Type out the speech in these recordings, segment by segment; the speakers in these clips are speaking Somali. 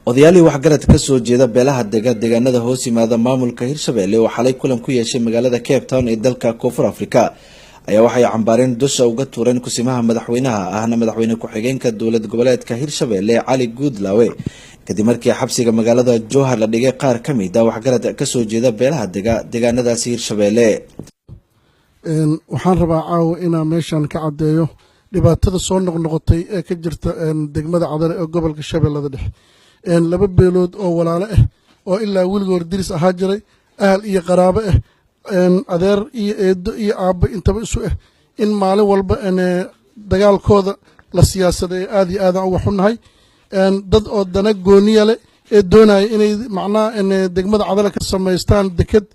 odayaali waxgarad ka soo jeeda beelaha deegaanada hoos yimaada maamulka Hirshabelle oo xalay kulan ku yeeshay magaalada Cape Town ee dalka Koonfur Afrika ayaa waxay cambaareen dusha uga tuureen kusimaha madaxweynaha ahna madaxweyne ku-xigeenka dowlad goboleedka Hirshabelle Cali Guudlaawe kadib markii xabsiga magaalada Jowhar la dhigay qaar ka mid ah waxgarad ka soo jeeda beelaha deegaanadaasi Hirshabelle. waxaan rabaa caawa inaan meeshan ka cadeeyo dhibaatada soo noqnoqotay ee ka jirta degmada Cadale ee gobolka Shabeellada Dhexe. laba beelood oo walaalo ah oo ilaa wiligoor diris ahaa jiray ahal iyo qaraabo ah adeer iyo eedo iyo aabbo intaba isu ah in maalin walba dagaalkooda la siyaasaday aad iyo aad uga xunnahay dad oo dana gooniya leh ee doonaya inay macnaha degmada Cadale ka samaystaan deked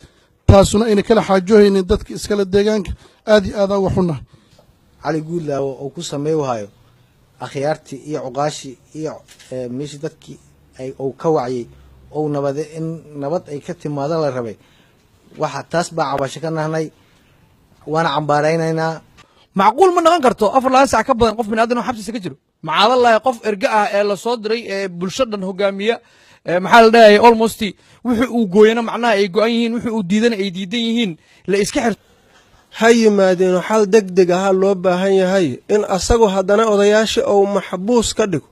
taasuna ayna kala xaajoohaynin dadka iskala deegaanka aad iyo aad uga xunnahay. Cali Guudlaawe oo ku sameeyo akhyaartii iyo cuqaashi iyo meeshii dadkii ay ka waciyay oo nabad ay ka timaado la rabay waxa taas baa cabasho ka nahnay waana cambaaraynayna. macquul ma noqon karto 4 saac ka badan qof bini'aadan oo xabsiisa ka jiro macallaa qof erga ah ee la soo diray ee bulshadan hogaamiya maxaa la dhahay almost wixii uu gooyana macnaha ay go'an yihiin wixii uu diidana ay diidan yihiin la iska xir hayimaadeen xal degdeg ah loo baahan yahay in asagu haddana odayaasha oo maxbuus ka dhigo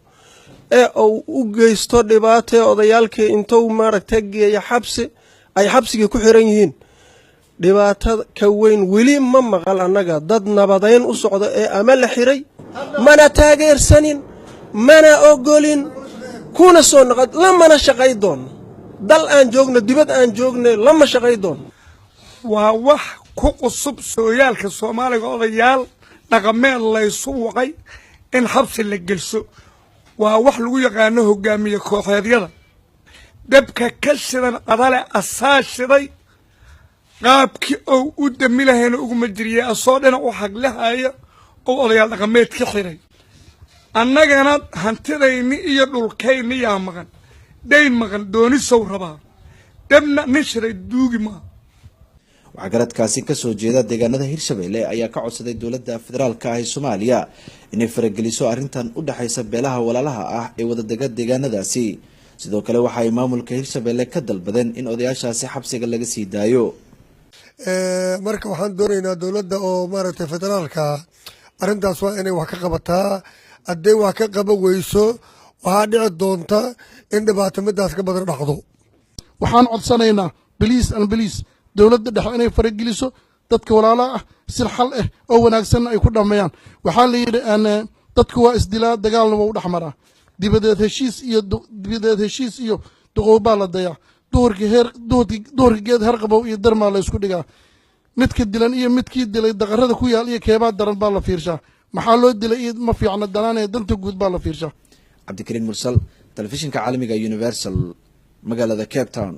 ee uu u geysto dhibaato odayaalkii intuu maaragtay geeyo xabsi ay xabsiga ku xiran yihiin dhibaatada ka weyn weli ma maqal annaga dad nabadeyn u socdo ee ama la xiray mana taageersanin mana ogolin kuna soo noqon lamana shaqay doon dal aan joogno dibad aan joogno lama shaqay doon waa wax ku qusub sooyaalka Soomaaliga odayaal dhaqameed la isu waqay in xabsi la gelso waa wax lagu yaqaan hogaamiye kooxeedyada dabka ka shidan Cadale asaashiday qaabkii oo u damilaheena ugu majriyay asoo dhana u xaqlahayo oo odayaal dhaqameed ka xiray annagana hantidayni iyo dhulkayni yaa maqan dayn maqan dooni soo rabaa dabna nisray duugi ma waxgaradkaasi ka soo jeeda deegaanada Hirshabelle ayaa ka codsaday dowladda federaalka ah ee Soomaaliya inay farageliso arrintan u dhaxaysa beelaha walaalaha ah ee wada deegaanadaasi sidoo kale waxa ay maamulka Hirshabelle ka dalbadeen in odayaashaasi xabsiga laga sii daayo. marka waxaan doonaynaa dowladda oo maaragtay federaalka arrintaas waa inay wax ka qabataa haddii wax ka qaban weyso waxaa dhici doonta in dhibaato midaas ka badan dhacdo. waxaan codsanaynaa biliis dowladda dhexe inay farageliso dadka walaalaha ah si xal ah oo wanaagsan ay ku dhameeyaan. waxaa la yiri dadku waa isdilaa dagaalna waa u dhaxmaraa dibadeed heshiis iyo duqoobaa la dayaa duhurkii geed harqabow iyo darmaa la isku dhigaa midka dilan iyo midkii dilay daqarada ku yaal iyo keebaa daran baa la fiirshaa maxaa loo dilay iyo ma fiicna danaanee danta guud baa la fiirshaa. Cabdikariin Mursal, telefishinka caalamiga Universal, magaalada Cape Town.